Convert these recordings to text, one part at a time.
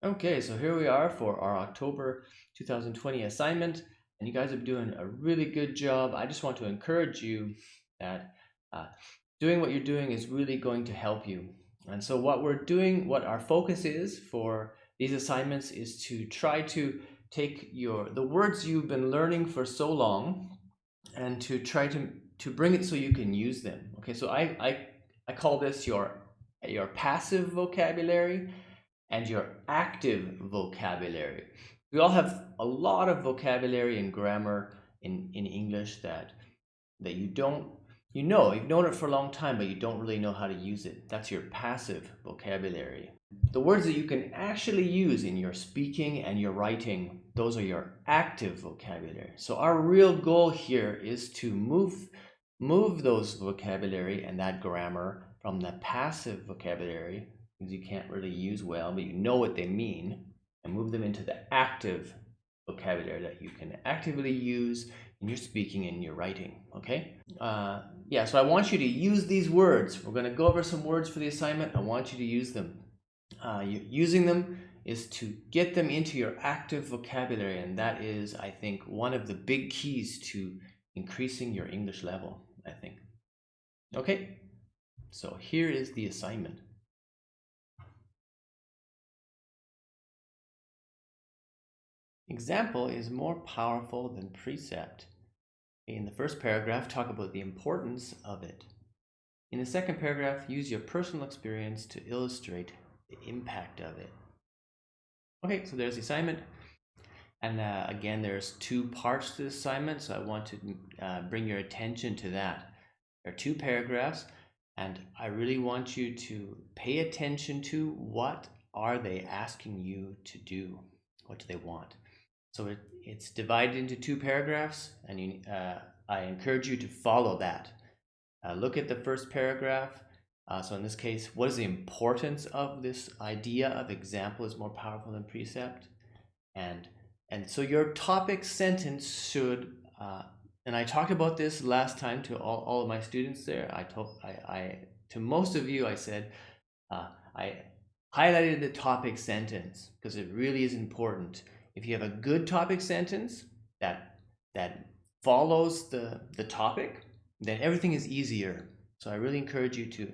Okay, so here we are for our October 2020 assignment, and you guys are doing a really good job. I just want to encourage you that doing what you're doing is really going to help you. And so what we're doing, what our focus is for these assignments is to try to take the words you've been learning for so long and to try to bring it so you can use them. Okay, so I call this your passive vocabulary and your active vocabulary. We all have a lot of vocabulary and grammar in English that you've known it for a long time, but you don't really know how to use it. That's your passive vocabulary. The words that you can actually use in your speaking and your writing, those are your active vocabulary. So our real goal here is to move those vocabulary and that grammar from the passive vocabulary, because you can't really use well, but you know what they mean, and move them into the active vocabulary that you can actively use in your speaking and your writing. Okay? Yeah, so I want you to use these words. We're going to go over some words for the assignment. I want you to use them. Using them is to get them into your active vocabulary, and that is, I think, one of the big keys to increasing your English level, I think. Okay, so here is the assignment. Example is more powerful than precept. In the first paragraph, talk about the importance of it. In the second paragraph, use your personal experience to illustrate the impact of it. Okay, so there's the assignment. And again, there's two parts to the assignment, so I want to bring your attention to that. There are two paragraphs, and I really want you to pay attention to what are they asking you to do? What do they want? So it's divided into two paragraphs, and I encourage you to follow that. Look at the first paragraph. So in this case, what is the importance of this idea of example is more powerful than precept? And so your topic sentence should, and I talked about this last time to all of my students there. To most of you, I said, I highlighted the topic sentence because it really is important. If you have a good topic sentence that follows the topic, then everything is easier. So I really encourage you to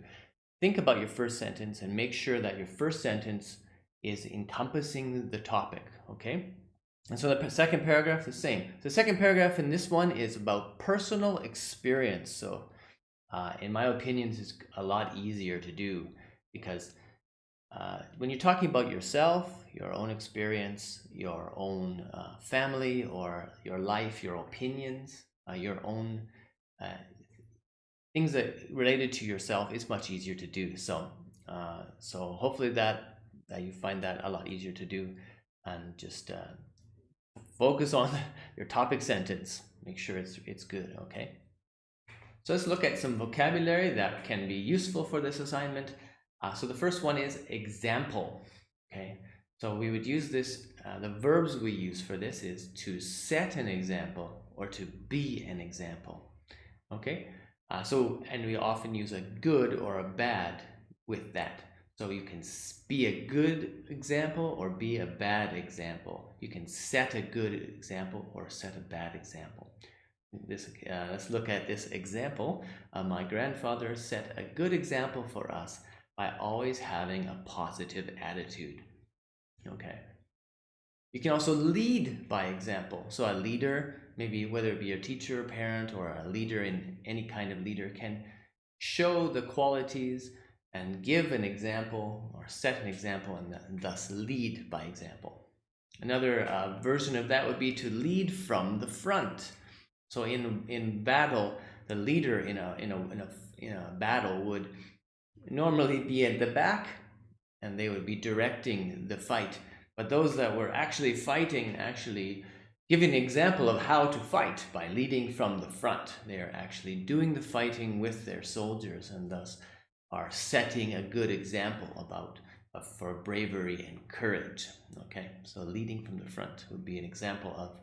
think about your first sentence and make sure that your first sentence is encompassing the topic, okay? And so the second paragraph, the same. The second paragraph in this one is about personal experience. So in my opinion, it's a lot easier to do because when you're talking about yourself, your own experience, your own family or your life, your opinions, your own things that related to yourself, it's much easier to do. So hopefully that you find that a lot easier to do, and just focus on your topic sentence. Make sure it's good, okay? So let's look at some vocabulary that can be useful for this assignment. So the first one is example, okay? So we would use this, the verbs we use for this is to set an example or to be an example, okay? And we often use a good or a bad with that. So you can be a good example or be a bad example. You can set a good example or set a bad example. Let's look at this example. My grandfather set a good example for us by always having a positive attitude. Okay. You can also lead by example. So a leader, maybe whether it be a teacher, parent, or a leader in any kind of leader, can show the qualities and give an example or set an example and thus lead by example. Another version of that would be to lead from the front. So in battle, the leader in a battle would normally be at the back, and they would be directing the fight. But those that were actually fighting actually give an example of how to fight by leading from the front. They are actually doing the fighting with their soldiers, and thus are setting a good example for bravery and courage. Okay, so leading from the front would be an example of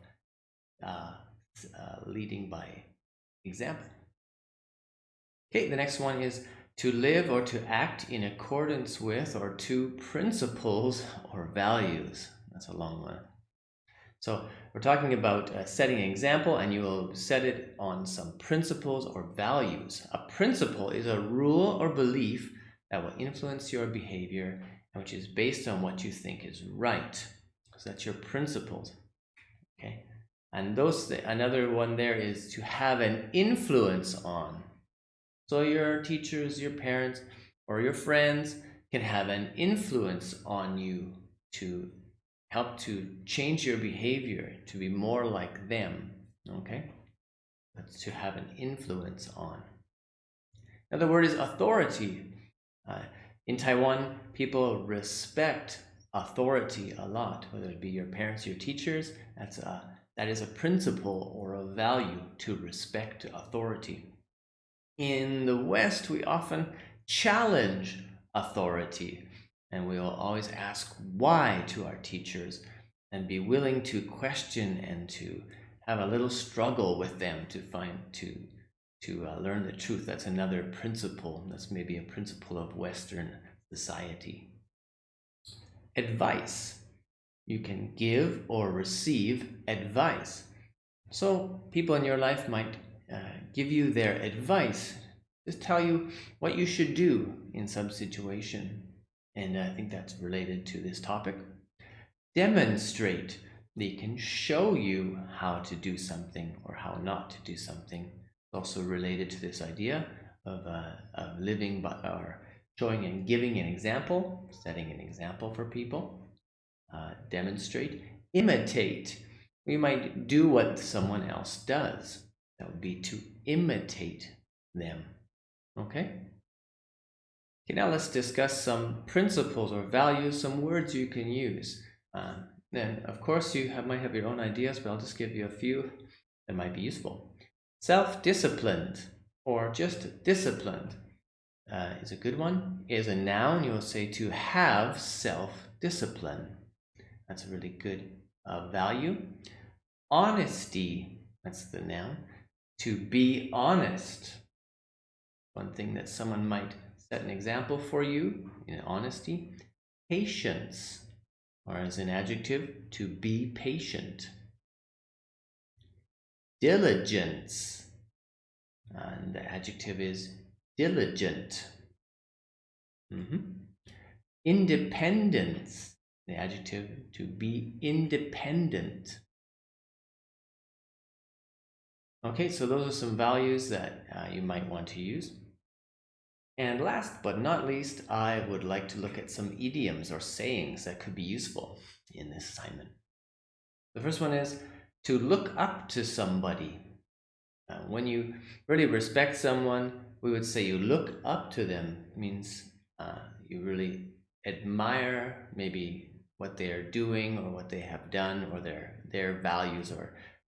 leading by example. Okay, the next one is to live or to act in accordance with or to principles or values. That's a long one. So we're talking about setting an example, and you will set it on some principles or values. A principle is a rule or belief that will influence your behavior and which is based on what you think is right. So that's your principles. Okay. And another one there is to have an influence on. So your teachers, your parents, or your friends can have an influence on you to help to change your behavior to be more like them. Okay? That's to have an influence on. Another word is authority. In Taiwan, people respect authority a lot, whether it be your parents, your teachers. That is a principle or a value, to respect authority. In the West, we often challenge authority, and we will always ask why to our teachers and be willing to question and to have a little struggle with them to learn the truth. That's another principle. That's maybe a principle of Western society. Advice. You can give or receive advice. So people in your life might give you their advice, just tell you what you should do in some situation. And I think that's related to this topic. Demonstrate. They can show you how to do something or how not to do something. It's also related to this idea of living by, or showing and giving an example, setting an example for people. Demonstrate. Imitate. We might do what someone else does. That would be to imitate them. Okay? Okay, now let's discuss some principles or values, some words you can use. Then, of course, you might have your own ideas, but I'll just give you a few that might be useful. Self-disciplined, or just disciplined, is a good one. Is a noun. You will say to have self-discipline. That's a really good value. Honesty, that's the noun. To be honest. One thing that someone might set an example for you in honesty. Patience, or as an adjective, to be patient. Diligence, and the adjective is diligent. Independence, the adjective, to be independent. Okay, so those are some values that you might want to use. And last but not least, I would like to look at some idioms or sayings that could be useful in this assignment. The first one is to look up to somebody. When you really respect someone, we would say you look up to them. It means you really admire maybe what they are doing or what they have done or their values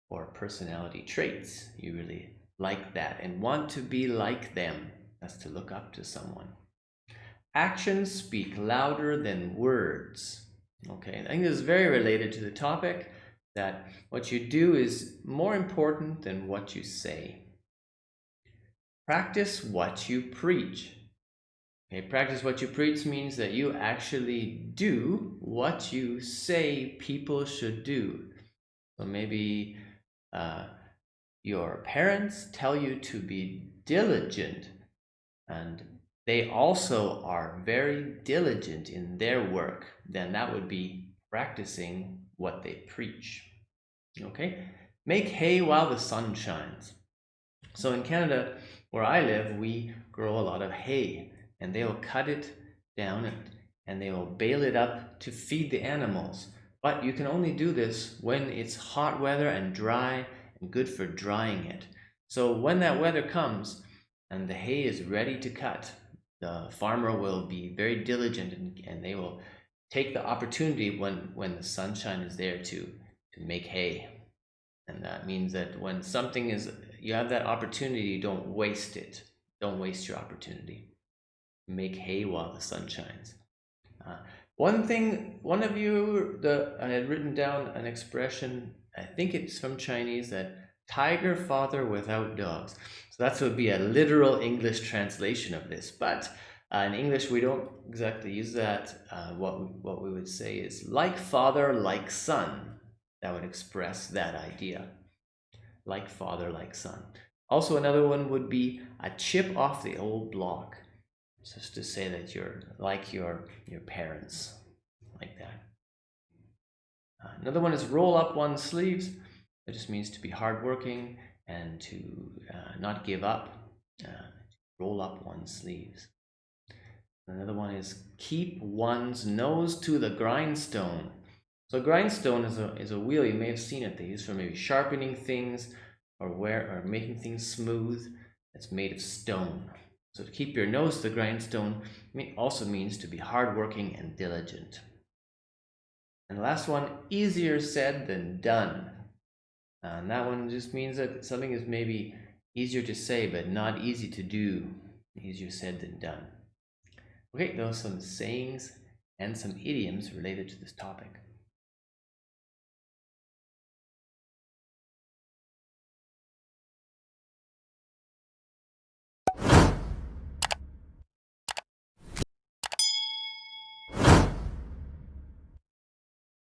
or personality traits. You really like that and want to be like them. That's to look up to someone. Actions speak louder than words. Okay, I think this is very related to the topic, that what you do is more important than what you say. Practice what you preach. Okay, practice what you preach means that you actually do what you say people should do. So maybe your parents tell you to be diligent, and they also are very diligent in their work. Then that would be practicing what they preach. Okay, make hay while the sun shines. So in Canada, where I live, we grow a lot of hay, and they will cut it down and they will bale it up to feed the animals. But you can only do this when it's hot weather and dry and good for drying it. So when that weather comes and the hay is ready to cut, the farmer will be very diligent and they will take the opportunity when the sunshine is there to make hay. And that means that when something is, you have that opportunity, don't waste it. Don't waste your opportunity. Make hay while the sun shines. One of you, I had written down an expression, I think it's from Chinese, that Tiger father without dogs. So that would be a literal English translation of this. But in English, we don't exactly use that. What we would say is like father, like son. That would express that idea. Like father, like son. Also, another one would be a chip off the old block. Just to say that you're like your parents, like that. Another one is roll up one's sleeves. It just means to be hardworking and to not give up. Roll up one's sleeves. Another one is keep one's nose to the grindstone. So grindstone is a wheel. You may have seen it. They use for maybe sharpening things or making things smooth. It's made of stone. So to keep your nose to the grindstone also means to be hardworking and diligent. And the last one, easier said than done. And that one just means that something is maybe easier to say, but not easy to do. Easier said than done. Okay, those are some sayings and some idioms related to this topic.